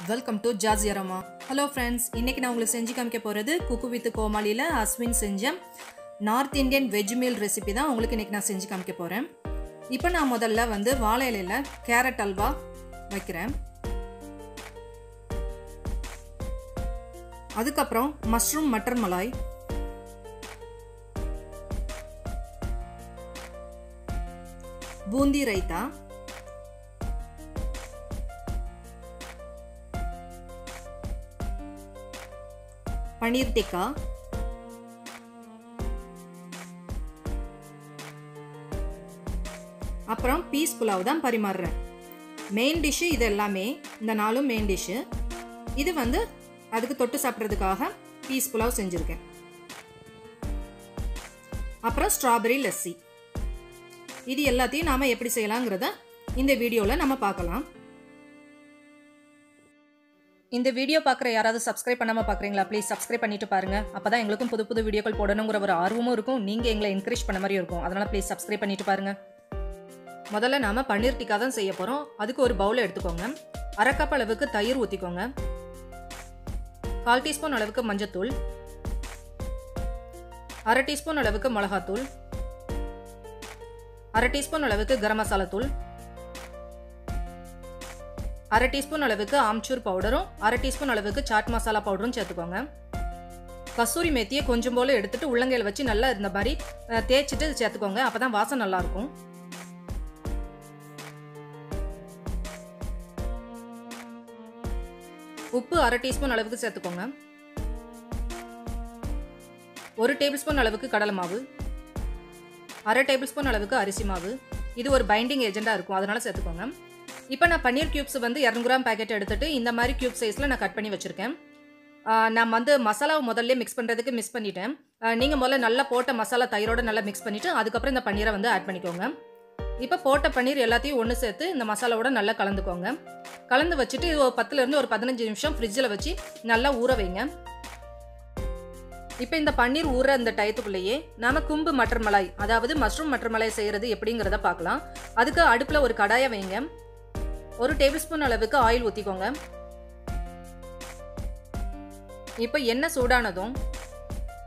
Welcome to Jazzy Aroma. Hello friends, இன்னைக்கு நான் உங்களுக்கு செஞ்சு காமிக்க போறது Cooku with Comaliல Ashwin செஞ்ச North Indian veg meal recipe தான் உங்களுக்கு இன்னைக்கு நான் செஞ்சு காமிக்க போறேன். இப்போ நான் முதல்ல வந்து வாழை இலையில கேரட் அல்வா வைக்கிறேன். அதுக்கு அப்புறம் மஷ்ரூம் மட்டர் மலாய், बूंदी रायता, पनीर टिक्का, அப்புறம் பீஸ் புலாவ் தான் பரிமாறுறேன். மெயின் டிஷ் இது எல்லாமே, இந்த நாலும் மெயின் டிஷ். இது வந்து அதுக்கு தொட்டு சாப்பிட்றதுக்காக பீஸ் புலாவ் செஞ்சுருக்கேன். அப்புறம் ஸ்ட்ராபெரி லஸ்ஸி. இது எல்லாத்தையும் நாம எப்படி செய்யலாம்ங்கறத இந்த வீடியோல நம்ம பார்க்கலாம். இந்த வீடியோ பார்க்குற யாராவது சப்ஸ்கிரைப் பண்ணாம பார்க்குறீங்களா? ப்ளீஸ் சப்ஸ்கிரைப் பண்ணிட்டு பாருங்க. அப்பதான் எங்களுக்கும் புது புது வீடியோக்கள் போடணுங்கிற ஒரு ஆர்வமும் இருக்கும், நீங்க எங்களை என்கரேஜ் பண்ண மாதிரி இருக்கும். அதனால ப்ளீஸ் சப்ஸ்கிரைப் பண்ணிட்டு பாருங்க. முதல்ல நாம பன்னீர் டிக்கா தான் செய்ய போறோம். அதுக்கு ஒரு பவுல் எடுத்துக்கோங்க. 1/2 கப் அளவுக்கு தயிர் ஊத்திக்கோங்க. 1/4 டீஸ்பூன் அளவுக்கு மஞ்சத்தூள், 1/2 டீஸ்பூன் அளவுக்கு மிளகாத்தூள், 1/2 டீஸ்பூன் அளவுக்கு கரம் மசாலா தூள், 1/2 டீஸ்பூன் அளவுக்கு ஆம்ச்சூர் பவுடரும் 1/2 டீஸ்பூன் அளவுக்கு சாட் மசாலா பவுடரும் சேர்த்துக்கோங்க. கசூரி மேத்தியை கொஞ்சம் போல எடுத்துட்டு உள்ளங்கையில வச்சு நல்லா இந்த மாதிரி தேய்ச்சிட்டு சேர்த்துக்கோங்க. அப்பதான் வாசனை நல்லா இருக்கும். உப்பு 1/2 டீஸ்பூன் அளவுக்கு சேர்த்துக்கோங்க. 1 டேபிள் ஸ்பூன் அளவுக்கு கடலை மாவு, 1/2 டேபிள் ஸ்பூன் அளவுக்கு அரிசி மாவு. இது ஒரு பைண்டிங் ஏஜெண்டா இருக்கும், அதனால சேர்த்துக்கோங்க. இப்போ நான் பன்னீர் கியூப்ஸ் வந்து 200 கிராம் பேக்கெட் எடுத்துட்டு இந்த மாதிரி கியூப் சைஸ்ல நான் கட் பண்ணி வச்சிருக்கேன். நான் வந்து மசாலாவை முதல்ல மிக்ஸ் பண்றதுக்கு மிஸ் பண்ணிட்டேன். நீங்க முதல்ல நல்லா போட்ட மசாலா தயிரோட நல்லா மிக்ஸ் பண்ணிட்டு அதுக்கப்புறம் இந்த பன்னீரை வந்து ஆட் பண்ணிக்கோங்க. இப்போ போட்ட பன்னீர் எல்லாத்தையும் ஒன்று சேர்த்து இந்த மசாலாவோட நல்லா கலந்துக்கோங்க. கலந்து வச்சுட்டு இது 10 இருந்து 15 நிமிஷம் ஃப்ரிட்ஜில் வச்சு நல்லா ஊற வைங்க. இப்போ இந்த பன்னீர் ஊற இந்த டயத்துக்குள்ளேயே நாம கும்பு மட்டர் மலாய், அதாவது மஷ்ரூம் மட்டர் மலாய் செய்யறது எப்படிங்கிறத பார்க்கலாம். அதுக்கு அடுப்புல ஒரு கடாயை வைங்க. 1 டேபிள் ஸ்பூன் அளவுக்கு ஆயில் ஊத்திக்கோங்க. இப்போ எண்ணெய் சூடானதும்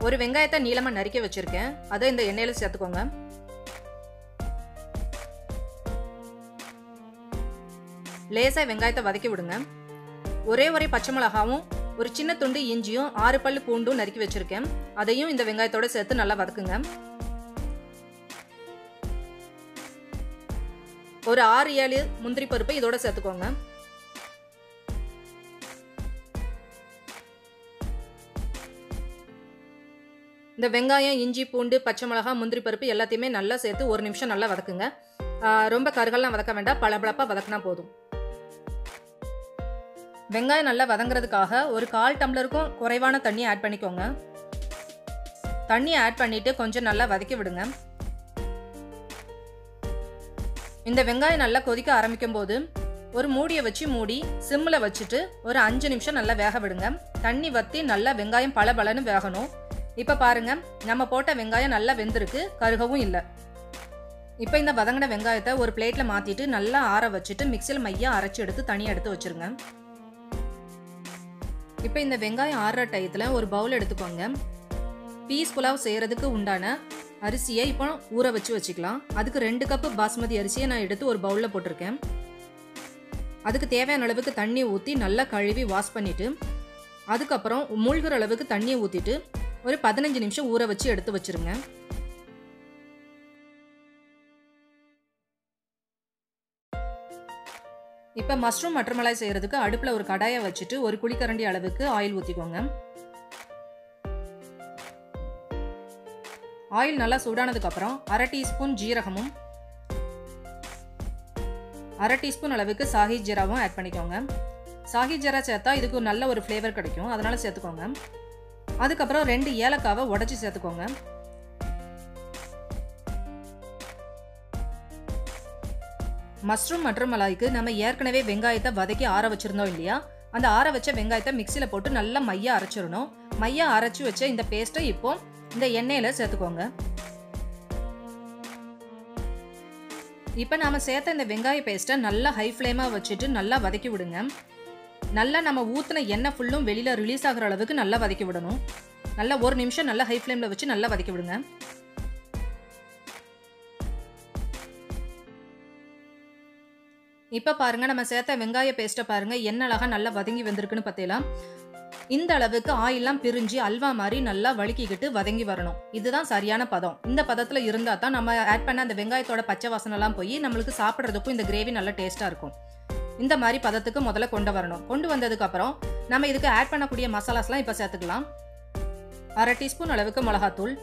ஒரு வெங்காயத்தை நீளமா நறுக்கி வச்சிருக்கேன், அதை இந்த எண்ணெயில சேர்த்துக்கோங்க. லேசா வெங்காயத்தை வதக்கி விடுங்க. ஒரே பச்சை மிளகாவும் ஒரு சின்ன துண்டு இஞ்சியும் 6 பல்லு பூண்டும் நறுக்கி வச்சிருக்கேன், அதையும் இந்த வெங்காயத்தோட சேர்த்து நல்லா வதக்குங்க. ஒரு 6-7 முந்திரி பருப்பை இதோட சேர்த்துக்கோங்க. இந்த வெங்காயம், இஞ்சி, பூண்டு, பச்சை மிளகாய், முந்திரி பருப்பு எல்லாத்தையுமே நல்லா சேர்த்து 1 நிமிஷம் நல்லா வதக்குங்க. ரொம்ப கருகல்லாம் வதக்க வேண்டாம், பளபளப்பா வதக்கினா போதும். வெங்காயம் நல்லா வதங்குறதுக்காக ஒரு 1/4 டம்ளருக்கும் குறைவான தண்ணி ஆட் பண்ணிக்கோங்க. தண்ணியை ஆட் பண்ணிட்டு கொஞ்சம் நல்லா வதக்கி விடுங்க. இந்த வெங்காயம் நல்லா கொதிக்க ஆரம்பிக்கும் போது ஒரு மூடியை வச்சு மூடி சிம்மில் வச்சுட்டு ஒரு 5 நிமிஷம் நல்லா வேக விடுங்க. தண்ணி வத்தி நல்லா வெங்காயம் பளபளன்னு வேகணும். இப்போ பாருங்க, நம்ம போட்ட வெங்காயம் நல்லா வெந்திருக்கு, கருகவும் இல்லை. இப்போ இந்த வதங்கின வெங்காயத்தை ஒரு பிளேட்ல மாத்திட்டு நல்லா ஆற வச்சுட்டு மிக்சியில் மையா அரைச்சி எடுத்து தனியாக எடுத்து வச்சிருங்க. இப்போ இந்த வெங்காயம் ஆறுற டயத்துல ஒரு பவுல் எடுத்துக்கோங்க. பீஸ் புலாவ் செய்யறதுக்கு உண்டான அரிசியை இப்போ ஊற வச்சுக்கலாம். அதுக்கு 2 கப் பாஸ்மதி அரிசியை நான் எடுத்து ஒரு பவுல்ல போட்டிருக்கேன். அதுக்கு தேவையான அளவுக்கு தண்ணி ஊற்றி நல்லா கழுவி வாஷ் பண்ணிட்டு அதுக்கப்புறம் மூழ்கிற அளவுக்கு தண்ணியை ஊற்றிட்டு ஒரு 15 நிமிஷம் ஊற வச்சு எடுத்து வச்சிருங்க. இப்போ மஷ்ரூம் மட்டர் மலாய் செய்யறதுக்கு அடுப்புல ஒரு கடாயை வச்சுட்டு ஒரு குழிக்கரண்டி அளவுக்கு ஆயில் ஊத்திக்கோங்க. ஆயில் நல்லா சூடானதுக்கு அப்புறம் 1/2 டீஸ்பூன் ஜீரகமும் 1/2 டீஸ்பூன் அளவுக்கு சாஹி ஜீராவும் ஆட் பண்ணிக்கோங்க. சாஹி ஜீரா சேர்த்தா இதுக்கு நல்ல ஒரு ஃப்ளேவர் கிடைக்கும், அதனால சேர்த்துக்கோங்க. அதுக்கப்புறம் 2 ஏலக்காவை உடைச்சு சேர்த்துக்கோங்க. மஷ்ரூம் மட்டர் மலாய்க்கு நம்ம ஏற்கனவே வெங்காயத்தை வதக்கி ஆற வச்சிருந்தோம் இல்லையா, அந்த ஆற வச்ச வெங்காயத்தை மிக்சியில போட்டு நல்லா மையா அரைச்சிடணும். மையா அரைச்சு வச்ச இந்த பேஸ்ட்டை இப்போ இந்த எண்ணெயில சேர்த்துக்கோங்க. இப்போ நாம சேர்த்த இந்த வெங்காய பேஸ்ட்டை நல்லா ஹை ஃப்ளேமாக வச்சுட்டு நல்லா வதக்கி விடுங்க. நல்லா நம்ம ஊற்றின எண்ணெய் ஃபுல்லும் வெளியில் ரிலீஸ் ஆகிற அளவுக்கு நல்லா வதக்கி விடணும். நல்லா 1 நிமிஷம் நல்லா ஹை ஃப்ளேமில் வச்சு நல்லா வதக்கி விடுங்க. இப்போ பாருங்க, நம்ம சேர்த்த வெங்காய பேஸ்ட்டை பாருங்க எண்ணெய் அழகாக நல்லா வதங்கி வந்திருக்குன்னு பார்த்தீங்களா? இந்த அளவுக்கு ஆயிலாம் பிரிஞ்சு அல்வா மாதிரி நல்லா வழுக்கிக்கிட்டு வதங்கி வரணும். இதுதான் சரியான பதம். இந்த பதத்தில் இருந்தால் தான் நம்ம ஆட் பண்ண அந்த வெங்காயத்தோட பச்சை வாசனைலாம் போய் நம்மளுக்கு சாப்பிட்றதுக்கும் இந்த கிரேவி நல்லா டேஸ்ட்டாக இருக்கும். இந்த மாதிரி பதத்துக்கு முதல்ல கொண்டு வரணும். கொண்டு வந்ததுக்கப்புறம் நம்ம இதுக்கு ஆட் பண்ணக்கூடிய மசாலாஸ்லாம் இப்போ சேர்த்துக்கலாம். 1/2 டீஸ்பூன் அளவுக்கு மிளகாத்தூள்,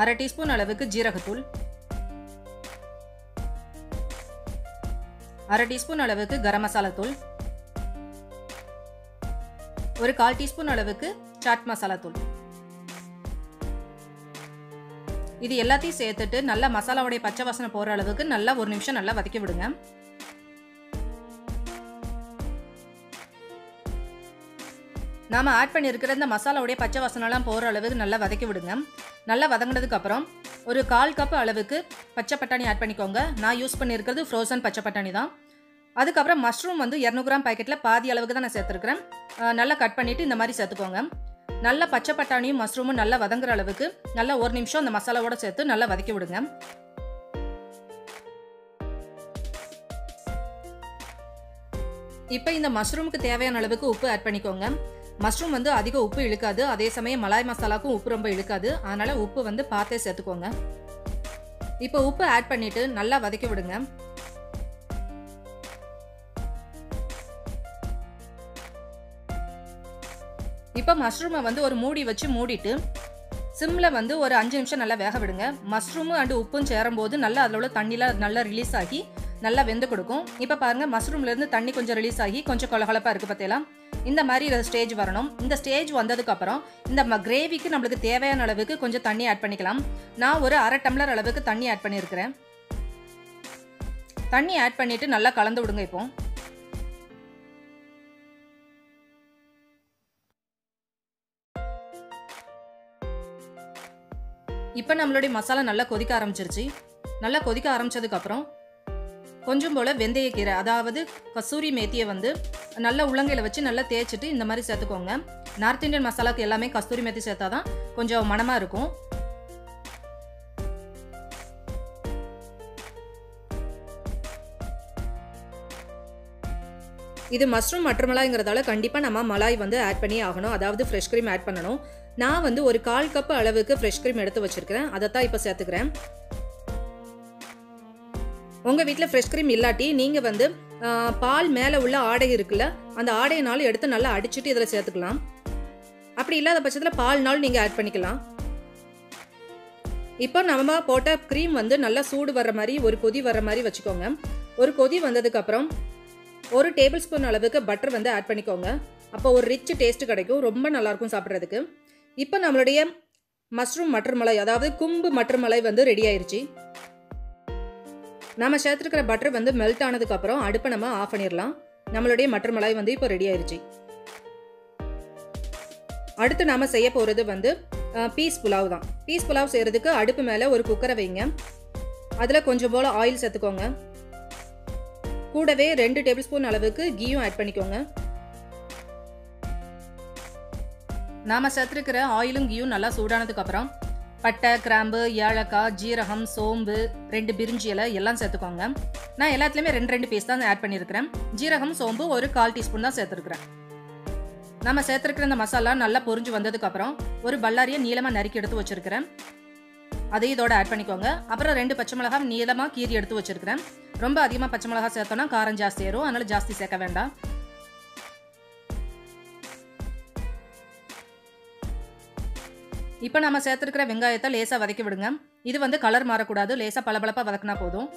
1/2 டீஸ்பூன் அளவுக்கு ஜீரகத்தூள், 1/2 டீஸ்பூன் அளவுக்கு கரம் மசாலா தூள், ஒரு 1/4 டீஸ்பூன் அளவுக்கு சாட் மசாலா தூள். இது எல்லாத்தையும் சேர்த்துட்டு நல்லா மசாலாவுடைய பச்சை வாசனை போற அளவுக்கு நல்லா 1 நிமிஷம் நல்லா வதக்கி விடுங்க. நாம ஆட் பண்ணியிருக்கிற இந்த மசாலாவுடைய பச்சை வாசனைலாம் போற அளவுக்கு நல்லா வதக்கி விடுங்க. நல்லா வதங்கினதுக்கு அப்புறம் ஒரு 1/4 கப் அளவுக்கு பச்சை பட்டாணி ஆட் பண்ணிக்கோங்க. நான் யூஸ் பண்ணியிருக்கிறது ஃப்ரோசன் பச்சை பட்டாணி தான். அதுக்கப்புறம் மஷ்ரூம் வந்து 200 கிராம் பாக்கெட்டில் பாதி அளவுக்கு தான் நான் சேர்த்துருக்கிறேன். நல்லா கட் பண்ணிவிட்டு இந்த மாதிரி சேர்த்துக்கோங்க. நல்லா பச்சை பட்டாணியும் மஷ்ரூமும் நல்லா வதங்குற அளவுக்கு நல்லா 1 நிமிஷம் அந்த மசாலாவோட சேர்த்து நல்லா வதக்கி விடுங்க. இப்போ இந்த மஷ்ரூமுக்கு தேவையான அளவுக்கு உப்பு ஆட் பண்ணிக்கோங்க. மஷ்ரூம் வந்து அதிக உப்பு இழுக்காது, அதே சமயம் மலாய் மசாலாக்கும் உப்பு ரொம்ப இழுக்காது. அதனால உப்பு வந்து பார்த்தே சேர்த்துக்கோங்க. இப்போ உப்பு ஆட் பண்ணிட்டு நல்லா வதக்கி விடுங்க. இப்போ மஷ்ரூமை வந்து ஒரு மூடி வச்சு மூடிட்டு சிம்மில் வந்து ஒரு 5 நிமிஷம் நல்லா வேக விடுங்க. மஷ்ரூமும் அண்டு உப்பும் சேரும்போது நல்லா அதில் உள்ள தண்ணிலாம் நல்லா ரிலீஸ் ஆகி நல்லா வெந்து கொடுக்கும். இப்போ பாருங்க, மஷ்ரூம்லேருந்து தண்ணி கொஞ்சம் ரிலீஸ் ஆகி கொஞ்சம் கொலகொலப்பாக இருக்குது பார்த்தீங்களா? இந்த மாதிரி ஸ்டேஜ் வரணும். இந்த ஸ்டேஜ் வந்ததுக்கப்புறம் இந்த கிரேவிக்கு நம்மளுக்கு தேவையான அளவுக்கு கொஞ்சம் தண்ணி ஆட் பண்ணிக்கலாம். நான் ஒரு 1/2 டம்ளர் அளவுக்கு தண்ணி ஆட் பண்ணியிருக்கிறேன். தண்ணி ஆட் பண்ணிவிட்டு நல்லா கலந்து விடுங்க. இப்போ நம்மளுடைய மசாலா நல்லா கொதிக்க ஆரம்பிச்சிருச்சு. நல்லா கொதிக்க ஆரம்பிச்சதுக்கப்புறம் கொஞ்சம் போல் வெந்தயக்கீரை, அதாவது கசூரி மேத்தியை வந்து நல்லா உள்ளங்கையில் வச்சு நல்லா தேய்ச்சிட்டு இந்த மாதிரி சேர்த்துக்கோங்க. நார்த் இந்தியன் மசாலாவுக்கு எல்லாமே கஸ்தூரி மேத்தி சேர்த்தா தான் கொஞ்சம் மணமாக இருக்கும். இது மஷ்ரூம் மட்டர் மலாய்ங்கிறதால கண்டிப்பாக நம்ம மலாய் வந்து ஆட் பண்ணி ஆகணும், அதாவது ஃப்ரெஷ் க்ரீம் ஆட் பண்ணணும். நான் வந்து ஒரு 1/4 கப் அளவுக்கு ஃப்ரெஷ் க்ரீம் எடுத்து வச்சிருக்கிறேன். அதை தான் இப்போ சேர்த்துக்கிறேன். உங்கள் வீட்டில் ஃப்ரெஷ் க்ரீம் இல்லாட்டி நீங்கள் வந்து பால் மேலே உள்ள ஆடை இருக்குல்ல, அந்த ஆடையினாலும் எடுத்து நல்லா அடிச்சுட்டு இதில் சேர்த்துக்கலாம். அப்படி இல்லாத பட்சத்தில் பால்னாலும் நீங்கள் ஆட் பண்ணிக்கலாம். இப்போ நம்ம போட்ட க்ரீம் வந்து நல்லா சூடு வர்ற மாதிரி ஒரு கொதி வர்ற மாதிரி வச்சுக்கோங்க. ஒரு கொதி வந்ததுக்கப்புறம் 1 டேபிள் ஸ்பூன் அளவுக்கு பட்டர் வந்து ஆட் பண்ணிக்கோங்க. அப்போ ஒரு ரிச் டேஸ்ட் கிடைக்கும், ரொம்ப நல்லாயிருக்கும் சாப்பிட்றதுக்கு. இப்போ நம்மளுடைய மஷ்ரூம் மட்டர் மலாய், அதாவது கும்பு மட்டர் மலாய் வந்து ரெடி ஆயிடுச்சு. நம்ம சேர்த்துருக்கிற பட்டர் வந்து மெல்ட் ஆனதுக்கப்புறம் அடுப்பை நம்ம ஆஃப் பண்ணிடலாம். நம்மளுடைய மட்டர் மலாய் வந்து இப்போ ரெடி ஆயிடுச்சு. அடுத்து நாம செய்ய போகிறது வந்து பீஸ் புலாவ் தான். பீஸ் புலாவ் செய்கிறதுக்கு அடுப்பு மேலே ஒரு குக்கரை வைங்க. அதில் கொஞ்சம் போல் ஆயில் சேர்த்துக்கோங்க. கூடவே 2 டேபிள் ஸ்பூன் அளவுக்கு கீயும் ஆட் பண்ணிக்கோங்க. நாம சேர்த்துருக்கிற ஆயிலும் கீயும் நல்லா சூடானதுக்கப்புறம் பட்டை, கிராம்பு, ஏலக்காய், ஜீரகம், சோம்பு, 2 பிரிஞ்சி இலை எல்லாம் சேர்த்துக்கோங்க. நான் எல்லாத்துலேயுமே 2 பீஸ் தான் ஆட் பண்ணியிருக்கிறேன். ஜீரகம், சோம்பு ஒரு 1/4 டீஸ்பூன் தான் சேர்த்துருக்கிறேன். நம்ம சேர்த்துருக்கிற இந்த மசாலா நல்லா பொரிஞ்சு வந்ததுக்கப்புறம் ஒரு பல்லாரியை நீளமாக நறுக்கி எடுத்து வச்சிருக்கிறேன். அதையும் இதோட ஆட் பண்ணிக்கோங்க. அப்புறம் 2 பச்சை மிளகாய் நீளமாக கீறி எடுத்து வச்சிருக்கிறேன். ரொம்ப அதிகமாக பச்சை மிளகாய் சேர்த்தோன்னா காரம் ஜாஸ்தி ஏறும், அதனால ஜாஸ்தி சேர்க்க வேண்டாம். இப்போ நம்ம சேர்த்துருக்கிற வெங்காயத்தை லேசாக வதக்கி விடுங்க. இது வந்து கலர் மாறக்கூடாது, லேசாக பளபளப்பாக வதக்கினா போதும்.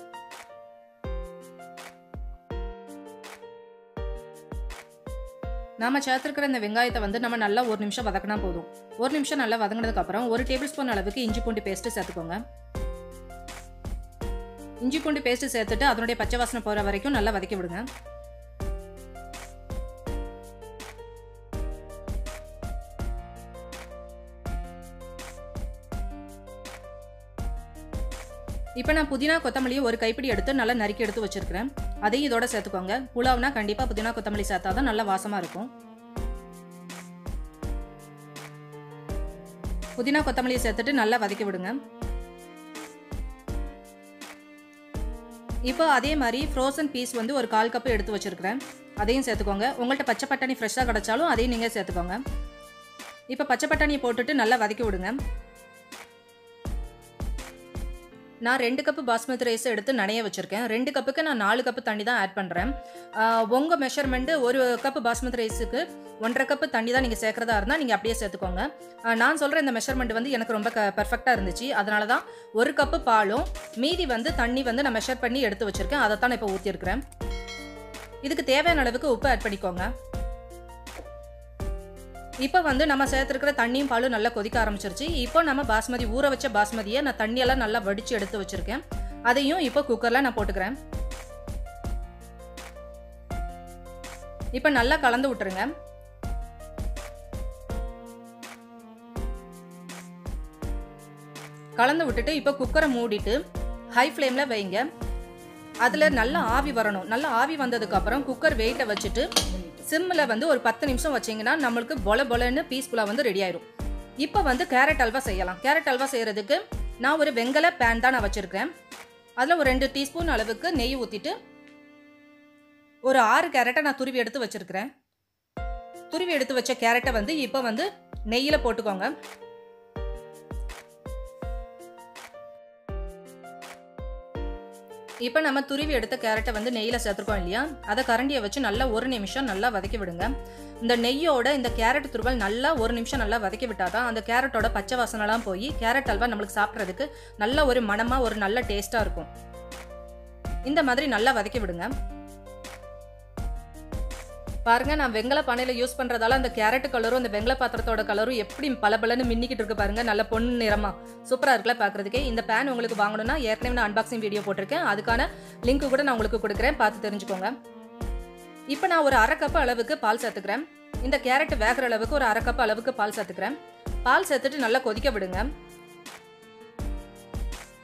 நாம சேர்த்துருக்கிற இந்த வெங்காயத்தை வந்து நம்ம நல்லா 1 நிமிஷம் வதக்கினா போதும். 1 நிமிஷம் நல்லா வதங்கினதுக்கப்புறம் 1 டேபிள் ஸ்பூன் அளவுக்கு இஞ்சி பூண்டு பேஸ்ட்டு சேர்த்துக்கோங்க. இஞ்சி பூண்டு பேஸ்ட்டு சேர்த்துட்டு அதனுடைய பச்சை வாசனை போகிற வரைக்கும் நல்லா வதக்கி விடுங்க. இப்போ நான் புதினா கொத்தமல்லி ஒரு கைப்பிடி எடுத்து நல்லா நறுக்கி எடுத்து வச்சிருக்கிறேன். அதையும் இதோட சேர்த்துக்கோங்க. புலாவ்னா கண்டிப்பாக புதினா கொத்தமல்லி சேர்த்தா தான் நல்லா வாசமாக இருக்கும். புதினா கொத்தமல்லியை சேர்த்துட்டு நல்லா வதக்கி விடுங்க. இப்போ அதே மாதிரி ஃப்ரோசன் பீஸ் வந்து ஒரு 1/4 கப் எடுத்து வச்சிருக்கிறேன். அதையும் சேர்த்துக்கோங்க. உங்கள்கிட்ட பச்சை பட்டாணி ஃப்ரெஷ்ஷாக கிடைச்சாலும் அதையும் நீங்கள் சேர்த்துக்கோங்க. இப்போ பச்சை பட்டாணியை போட்டுட்டு நல்லா வதக்கி விடுங்க. நான் 2 கப்பு பாஸ்மதி ரைஸ் எடுத்து நனைய வச்சுருக்கேன். 2 கப்புக்கு நான் 4 கப்பு தண்ணி தான் ஆட் பண்ணுறேன். உங்கள் மெஷர்மெண்ட்டு 1 கப்பு பாஸ்மதி ரைஸுக்கு 1.5 கப்பு தண்ணி தான் நீங்கள் சேர்க்குறதா இருந்தால் நீங்கள் அப்படியே சேர்த்துக்கோங்க. நான் சொல்கிற இந்த மெஷர்மெண்ட் வந்து எனக்கு ரொம்ப பர்ஃபெக்டாக இருந்துச்சு. அதனால தான் 1 கப்பு பாலும் மீதி வந்து தண்ணி வந்து நான் மெஷர் பண்ணி எடுத்து வச்சுருக்கேன். அதை தான் நான் இப்போ ஊற்றிருக்கிறேன். இதுக்கு தேவையான அளவுக்கு உப்பு ஆட் பண்ணிக்கோங்க. இப்போ வந்து நம்ம சேர்த்துருக்கிற தண்ணியும் பாலும் நல்லா கொதிக்க ஆரம்பிச்சிருச்சு. இப்போ நம்ம பாஸ்மதி ஊற வச்ச பாஸ்மதியை நான் தண்ணியெல்லாம் நல்லா வடித்து எடுத்து வச்சுருக்கேன். அதையும் இப்போ குக்கரில் நான் போட்டுக்கிறேன். இப்போ நல்லா கலந்து விட்டுருங்க. கலந்து விட்டுட்டு இப்போ குக்கரை மூடிட்டு ஹை ஃப்ளேமில் வைங்க. அதில் நல்லா ஆவி வரணும். நல்லா ஆவி வந்ததுக்கப்புறம் குக்கர் வெயிட்டை வச்சுட்டு சிம்மில் வந்து ஒரு 10 நிமிஷம் வச்சிங்கன்னா நம்மளுக்கு பொலன்னு பீஸ்ஃபுல்லாக வந்து ரெடி ஆயிரும். இப்போ வந்து கேரட் அல்வா செய்யலாம். கேரட் அல்வா செய்கிறதுக்கு நான் ஒரு வெங்கல பேன் தான் நான் வச்சுருக்கேன். அதில் ஒரு 2 டீஸ்பூன் அளவுக்கு நெய் ஊற்றிட்டு ஒரு 6 கேரட்டை நான் துருவி எடுத்து வச்சுருக்கிறேன். துருவி எடுத்து வச்ச கேரட்டை வந்து இப்போ வந்து நெய்யில் போட்டுக்கோங்க. இப்போ நம்ம துருவி எடுத்த கேரட்டை வந்து நெய்யில் சேர்த்துருக்கோம் இல்லையா, அதை கரண்டியை வச்சு நல்லா 1 நிமிஷம் நல்லா வதக்கி விடுங்க. இந்த நெய்யோட இந்த கேரட் துருவல் நல்லா 1 நிமிஷம் நல்லா வதக்கி விட்டால் தான் அந்த கேரட்டோட பச்சை வாசனைலாம் போய் கேரட் அல்வா நம்மளுக்கு சாப்பிட்றதுக்கு நல்ல ஒரு மணமாக ஒரு நல்ல டேஸ்ட்டாக இருக்கும். இந்த மாதிரி நல்லா வதக்கி விடுங்க. பாருங்க, நான் வெங்கல பானையில் யூஸ் பண்ணுறதால அந்த கேரட் கலரும் அந்த வெங்கல பாத்திரத்தோட கலரும் எப்படி பலபலன்னு மின்னிக்கிட்டு இருக்கு பாருங்க. நல்ல பொண்ணு நிறமா சூப்பராக இருக்குல்ல பார்க்குறதுக்கே. இந்த பேன் உங்களுக்கு வாங்கணும்னா ஏற்கனவே நான் அன்பாக்சிங் வீடியோ போட்டிருக்கேன். அதுக்கான லிங்க் கூட நான் உங்களுக்கு கொடுக்குறேன், பார்த்து தெரிஞ்சுக்கோங்க. இப்போ நான் ஒரு 1/2 கப் அளவுக்கு பால் சேர்த்துக்கிறேன். இந்த கேரட் வேகிற அளவுக்கு ஒரு 1/2 கப் அளவுக்கு பால் சேர்த்துக்கிறேன். பால் சேர்த்துட்டு நல்லா கொதிக்க விடுங்க.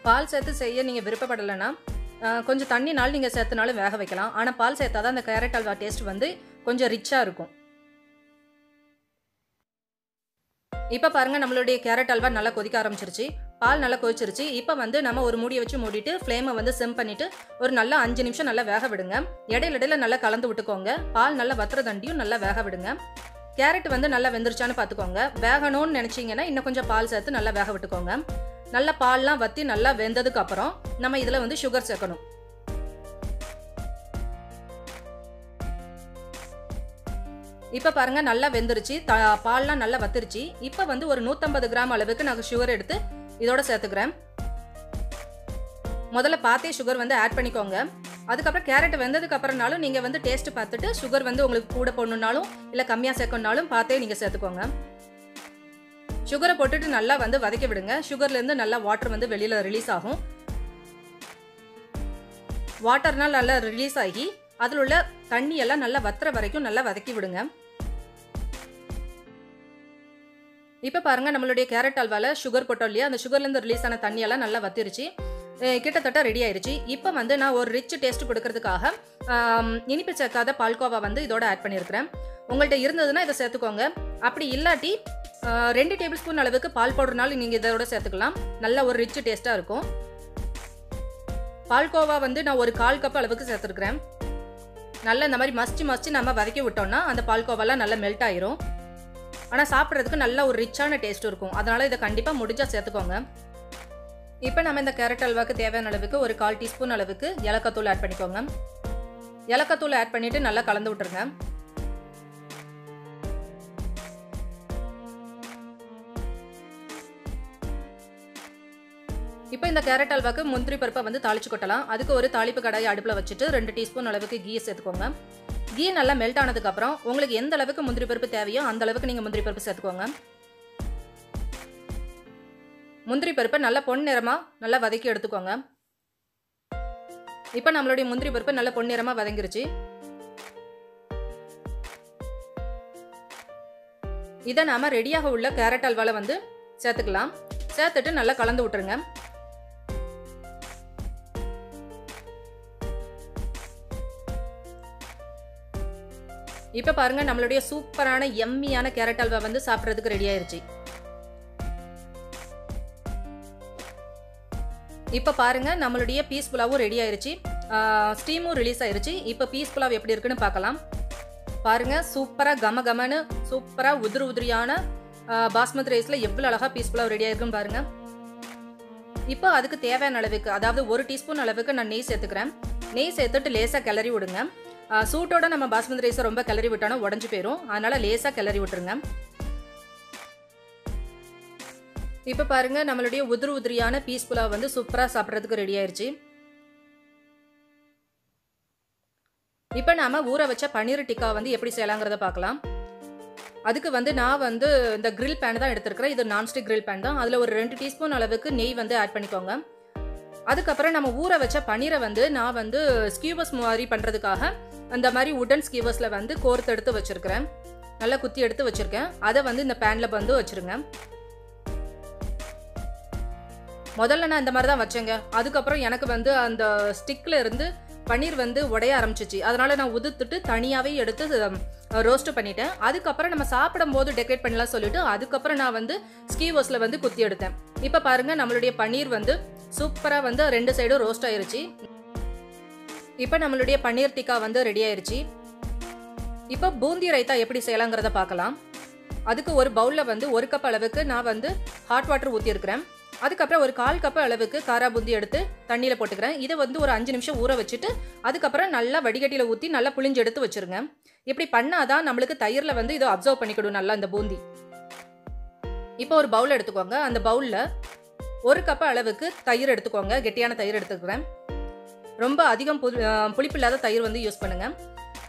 பால் சேர்த்து செய்ய நீங்கள் விருப்பப்படலைன்னா கொஞ்சம் தண்ணினாலும் நீங்கள் சேர்த்துனாலும் வேக வைக்கலாம். ஆனால் பால் சேர்த்தா தான் அந்த கேரட் அல்வா டேஸ்ட் வந்து கொஞ்சம் ரிச்சாக இருக்கும். இப்போ பாருங்க, நம்மளுடைய கேரட் அல்வா நல்லா கொதிக்க ஆரம்பிச்சிருச்சு. பால் நல்லா கொதிச்சிருச்சு. இப்போ வந்து நம்ம ஒரு மூடியை வச்சு மூடிட்டு ஃப்ளேமை வந்து சிம் பண்ணிட்டு ஒரு நல்லா 5 நிமிஷம் நல்லா வேக விடுங்க. இடையில நல்லா கலந்து விட்டுக்கோங்க. பால் நல்லா வத்துற தண்டியும் நல்லா வேக விடுங்க. கேரட் வந்து நல்லா வெந்துருச்சான்னு பார்த்துக்கோங்க. வேகணும்னு நினச்சிங்கன்னா இன்னும் கொஞ்சம் பால் சேர்த்து நல்லா வேக விட்டுக்கோங்க. நல்லா பால்லாம் வற்றி நல்லா வெந்ததுக்கு அப்புறம் நம்ம இதில் வந்து சுகர் சேர்க்கணும். இப்போ பாருங்க, நல்லா வெந்துருச்சு. பால்லாம் நல்லா வத்துருச்சு. இப்போ வந்து ஒரு 150 கிராம் அளவுக்கு நான் சுகர் எடுத்து இதோட சேர்த்துக்கிறேன். முதல்ல பார்த்தே சுகர் வந்து ஆட் பண்ணிக்கோங்க. அதுக்கப்புறம் கேரட் வெந்ததுக்கு அப்புறம்னாலும் நீங்கள் வந்து டேஸ்ட் பார்த்துட்டு சுகர் வந்து உங்களுக்கு கூட போடணுன்னாலும் இல்லை கம்மியாக சேர்க்கணுன்னாலும் பார்த்தே நீங்கள் சேர்த்துக்கோங்க. சுகரை போட்டுட்டு நல்லா வந்து வதக்கி விடுங்க. சுகர்லேருந்து நல்லா வாட்டர் வந்து வெளியில் ரிலீஸ் ஆகும். வாட்டர்னால் நல்லா ரிலீஸ் ஆகி அதில் உள்ள தண்ணி எல்லாம் நல்லா வத்துற வரைக்கும் நல்லா வதக்கி விடுங்க. இப்போ பாருங்க, நம்மளுடைய கேரட் அல்வாவில் சுகர் போட்டோம் இல்லையா, அந்த சுகர்லேருந்து ரிலீஸ் ஆன தண்ணியெல்லாம் நல்லா வத்திருச்சு. கிட்டத்தட்ட ரெடி ஆயிடுச்சு. இப்போ வந்து நான் ஒரு ரிச் டேஸ்ட் கொடுக்கறதுக்காக இனிப்பு சேர்க்காத பால்கோவா வந்து இதோட ஆட் பண்ணியிருக்கிறேன். உங்கள்கிட்ட இருந்ததுன்னா இதை சேர்த்துக்கோங்க. அப்படி இல்லாட்டி 2 டேபிள் ஸ்பூன் அளவுக்கு பால் பவுடர்னாலும் நீங்கள் இதோட சேர்த்துக்கலாம். நல்ல ஒரு ரிச் டேஸ்ட்டாக இருக்கும். பால்கோவா வந்து நான் ஒரு 1/4 கப் அளவுக்கு சேர்த்துருக்கிறேன். நல்லா இந்த மாதிரி மஸ்ட் நம்ம வதக்கி விட்டோம்னா அந்த பால்கோவாலாம் நல்லா மெல்ட் ஆயிரும். ஆனால் சாப்பிட்றதுக்கு நல்ல ஒரு ரிச்சான டேஸ்ட் இருக்கும். அதனால் இதை கண்டிப்பாக முடிஞ்சா சேர்த்துக்கோங்க. இப்போ நம்ம இந்த கேரட் அல்வாக்கு தேவையான அளவுக்கு ஒரு 1/4 டீஸ்பூன் அளவுக்கு ஏலக்காய் ஆட் பண்ணிக்கோங்க. ஏலக்காய் ஆட் பண்ணிவிட்டு நல்லா கலந்து விட்டுருங்க. இப்போ இந்த கேரட் அல்வாக்கு முந்திரி பருப்பை வந்து தாளிச்சு கொட்டலாம். அதுக்கு ஒரு தாளிப்பு கடாயை அடுப்பில் வச்சுட்டு 2 டீஸ்பூன் அளவுக்கு கீ சேர்த்துக்கோங்க. கீ நல்லா மெல்ட் ஆனதுக்கப்புறம் உங்களுக்கு எந்த அளவுக்கு முந்திரி பருப்பு தேவையோ அந்த அளவுக்கு நீங்கள் முந்திரி பருப்பு சேர்த்துக்கோங்க. முந்திரி பருப்பை நல்லா பொன்னிறமாக நல்லா வதக்கி எடுத்துக்கோங்க. இப்போ நம்மளுடைய முந்திரி பருப்பு நல்லா பொன்னிறமாக வதங்கிருச்சு. இதை நாம ரெடியாக உள்ள கேரட் அல்வாவில் வந்து சேர்த்துக்கலாம். சேர்த்துட்டு நல்லா கலந்து விட்டுருங்க. இப்போ பாருங்க நம்மளுடைய சூப்பரான யம்மியான கேரட் அல்வா வந்து சாப்பிட்றதுக்கு ரெடி ஆயிருச்சு. இப்போ பாருங்க நம்மளுடைய பீஸ் புலாவும் ரெடி ஆயிருச்சு. ஸ்டீமும் ரிலீஸ் ஆயிருச்சு. இப்போ பீஸ் புலாவ் எப்படி இருக்குன்னு பார்க்கலாம். பாருங்க சூப்பரா கம கமன்னு சூப்பரா உதிரியான பாஸ்மதி ரைஸ்ல எவ்வளவு அழகா பீஸ் புலாவ் ரெடி ஆயிருக்குன்னு பாருங்க. இப்போ அதுக்கு தேவையான அளவுக்கு, அதாவது 1 டீஸ்பூன் அளவுக்கு நான் நெய் சேர்த்துக்கிறேன். நெய் சேர்த்துட்டு லேசா கிளறி விடுங்க. சூட்டோட நம்ம பாஸ்மதி ரைஸை ரொம்ப கிளறி விட்டானோ உடஞ்சு போயிடும். அதனால லேசா கிளறி விட்டுருங்க. இப்போ பாருங்க நம்மளுடைய உதிரியான பீஸ் புலாவ் வந்து சூப்பரா சாப்பிட்றதுக்கு ரெடி ஆயிருச்சு. இப்போ நாம ஊற வச்ச பன்னீர் டிக்கா வந்து எப்படி செய்யலாங்கிறத பார்க்கலாம். அதுக்கு வந்து நான் வந்து இந்த கிரில் பேன் தான் எடுத்துருக்கிறேன். இது நான்ஸ்டிக் கிரில் பேன் தான். அதில் ஒரு 2 டீஸ்பூன் அளவுக்கு நெய் வந்து ஆட் பண்ணிக்கோங்க. அதுக்கப்புறம் நம்ம ஊற வச்ச பன்னீரை வந்து நான் வந்து ஸ்கியூவர்ஸ் மாதிரி பண்ணுறதுக்காக அந்த மாதிரி உடன் ஸ்கியூவர்ஸில் வந்து கோர்த்து எடுத்து வச்சுருக்கிறேன். நல்லா குத்தி எடுத்து வச்சுருக்கேன். அதை வந்து இந்த பேனில் வந்து வச்சுருங்க. முதல்ல நான் இந்த மாதிரி தான் வச்சேங்க. அதுக்கப்புறம் எனக்கு வந்து அந்த ஸ்டிக்கில் இருந்து பன்னீர் வந்து உடைய ஆரம்பிச்சிச்சு. அதனால நான் உதுத்துட்டு தனியாகவே எடுத்து ரோஸ்ட் பண்ணிட்டேன். அதுக்கப்புறம் நம்ம சாப்பிடும் போது டெக்கரேட் பண்ணலாம் சொல்லிட்டு அதுக்கப்புறம் நான் வந்து ஸ்கீவர்ஸில் வந்து குத்தி எடுத்தேன். இப்போ பாருங்க நம்மளுடைய பன்னீர் வந்து சூப்பராக வந்து 2 சைடும் ரோஸ்ட் ஆயிருச்சு. இப்போ நம்மளுடைய பன்னீர் டிக்கா வந்து ரெடி ஆயிருச்சு. இப்போ பூந்தி ரைத்தா எப்படி செய்யலாங்கிறத பார்க்கலாம். அதுக்கு ஒரு பவுலில் வந்து 1 கப் அளவுக்கு நான் வந்து ஹாட் வாட்டர் ஊற்றிருக்கிறேன். அதுக்கப்புறம் ஒரு 1/4 கப் அளவுக்கு காரா பூந்தி எடுத்து தண்ணியில் போட்டுக்கிறேன். இதை வந்து ஒரு 5 நிமிஷம் ஊற வச்சுட்டு அதுக்கப்புறம் நல்லா வடிகட்டியில் ஊற்றி நல்லா புளிஞ்சு எடுத்து வச்சுருங்க. இப்படி பண்ணாதான் நம்மளுக்கு தயிரில் வந்து இதை அப்சர்வ் பண்ணிக்கிடும் நல்லா இந்த பூந்தி. இப்போ ஒரு பவுல் எடுத்துக்கோங்க. அந்த பவுலில் 1 கப் அளவுக்கு தயிர் எடுத்துக்கோங்க. கெட்டியான தயிர் எடுத்துக்கிறேன். ரொம்ப அதிகம் புளிப்பு இல்லாத தயிர் வந்து யூஸ் பண்ணுங்க.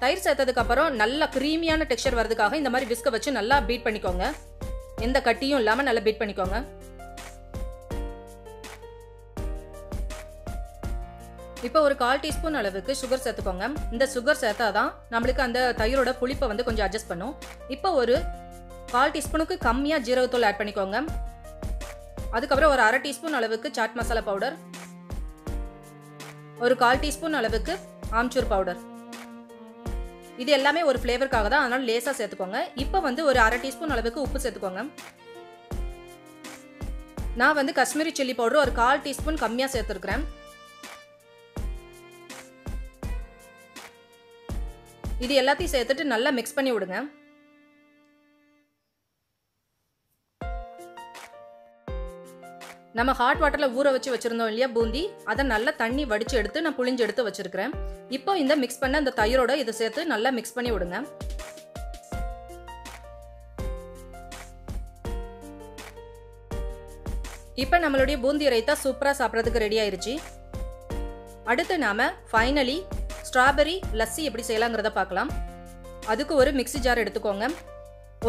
தயிர் சேர்த்ததுக்கப்புறம் நல்லா க்ரீமியான டெக்ஸ்சர் வரதுக்காக இந்த மாதிரி விஸ்கை வச்சு நல்லா பீட் பண்ணிக்கோங்க. எந்த கட்டியும் இல்லாமல் நல்லா பீட் பண்ணிக்கோங்க. இப்போ ஒரு 1/4 டீஸ்பூன் அளவுக்கு சுகர் சேர்த்துக்கோங்க. இந்த சுகர் சேர்த்தாதான் நம்மளுக்கு அந்த தயிரோட புளிப்பை வந்து கொஞ்சம் அட்ஜஸ்ட் பண்ணும். இப்போ ஒரு 1/4 டீஸ்பூனுக்கு கம்மியாக ஜீரகத்தூள் ஆட் பண்ணிக்கோங்க. அதுக்கப்புறம் ஒரு 1/2 டீஸ்பூன் அளவுக்கு சாட் மசாலா பவுடர், ஒரு 1/4 டீஸ்பூன் அளவுக்கு ஆம்ச்சூர் பவுடர். இது எல்லாமே ஒரு ஃப்ளேவருக்காக தான், அதனால லேசாக சேர்த்துக்கோங்க. இப்போ வந்து ஒரு 1/2 டீஸ்பூன் அளவுக்கு உப்பு சேர்த்துக்கோங்க. நான் வந்து காஷ்மீரி சில்லி பவுடர் ஒரு 1/4 டீஸ்பூன் கம்மியாக சேர்த்துருக்கிறேன். இது எல்லாத்தையும் சேர்த்துட்டு நல்லா மிக்ஸ் பண்ணி விடுங்க. நம்ம ஹாட் வாட்டரில் ஊற வச்சு வச்சிருந்தோம் இல்லையா பூந்தி, அதை நல்லா தண்ணி வடிச்சு எடுத்து நான் புளிஞ்சு எடுத்து வச்சிருக்கிறேன். இப்போ இந்த மிக்ஸ் பண்ண இந்த தயிரோட இதை சேர்த்து நல்லா மிக்ஸ் பண்ணி விடுங்க. இப்போ நம்மளுடைய பூந்தி ரைத்தா சூப்பராக சாப்பிட்றதுக்கு ரெடி ஆயிருச்சு. அடுத்து நாம ஃபைனலி ஸ்ட்ராபெரி லஸ்ஸி எப்படி செய்யலாங்கிறத பார்க்கலாம். அதுக்கு ஒரு மிக்ஸி ஜார் எடுத்துக்கோங்க.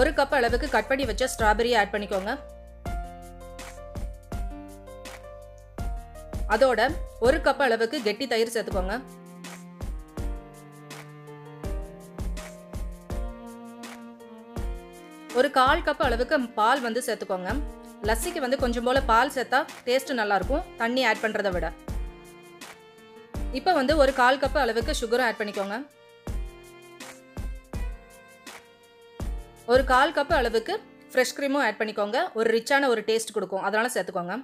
1 கப் அளவுக்கு கட் பண்ணி வச்ச ஸ்ட்ராபெரியை ஆட் பண்ணிக்கோங்க. அதோட 1 கப் அளவுக்கு கெட்டி தயிர் சேர்த்துக்கோங்க. ஒரு 1/4 கப் அளவுக்கு பால் வந்து சேர்த்துக்கோங்க. லஸ்ஸிக்கு வந்து கொஞ்சம் போல பால் சேர்த்தா டேஸ்ட் நல்லா இருக்கும் தண்ணி ஆட் பண்றதை விட. இப்போ வந்து ஒரு 1/4 கப் அளவுக்கு சுகரும் ஆட் பண்ணிக்கோங்க. ஒரு 1/4 கப் அளவுக்கு ஃப்ரெஷ் க்ரீமும் ஆட் பண்ணிக்கோங்க. ஒரு ரிச்சான ஒரு டேஸ்ட் கொடுக்கும், அதனால சேர்த்துக்கோங்க.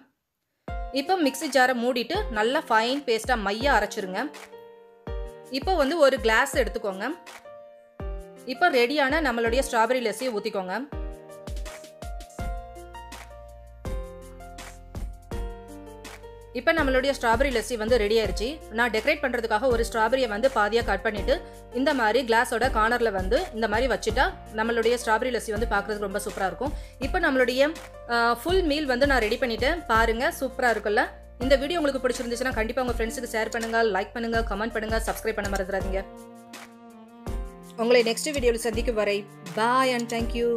இப்போ மிக்ஸி ஜாரை மூடிட்டு நல்லா ஃபைன் பேஸ்ட்டாக மையா அரைச்சிருங்க. இப்போ வந்து ஒரு கிளாஸ் எடுத்துக்கோங்க. இப்போ ரெடியான நம்மளுடைய ஸ்ட்ராபெரி லஸ்ஸியை ஊற்றிக்கோங்க. இப்போ நம்மளுடைய ஸ்ட்ராபெரி லஸ்ஸி வந்து ரெடி ஆயிருச்சு. நான் டெக்கரேட் பண்ணுறதுக்காக ஒரு ஸ்ட்ராபெரியை வந்து பாதியாக கட் பண்ணிவிட்டு இந்த மாதிரி கிளாஸோட கார்னரில் வந்து இந்த மாதிரி வச்சுட்டா நம்மளுடைய ஸ்ட்ராபெரி லஸ்ஸி வந்து பார்க்குறதுக்கு ரொம்ப சூப்பராக இருக்கும். இப்போ நம்மளுடைய ஃபுல் மீல் வந்து நான் ரெடி பண்ணிவிட்டேன். பாருங்கள் சூப்பராக இருக்குல்ல. இந்த வீடியோ உங்களுக்கு பிடிச்சிருந்துச்சுன்னா கண்டிப்பாக உங்கள் ஃப்ரெண்ட்ஸுக்கு ஷேர் பண்ணுங்கள், லைக் பண்ணுங்கள், கமெண்ட் பண்ணுங்கள், சப்ஸ்கிரைப் பண்ண மறந்துடாதீங்க. உங்களை நெக்ஸ்ட் வீடியோவில் சந்திக்கும் வரை பாய் அண்ட் தேங்க்யூ.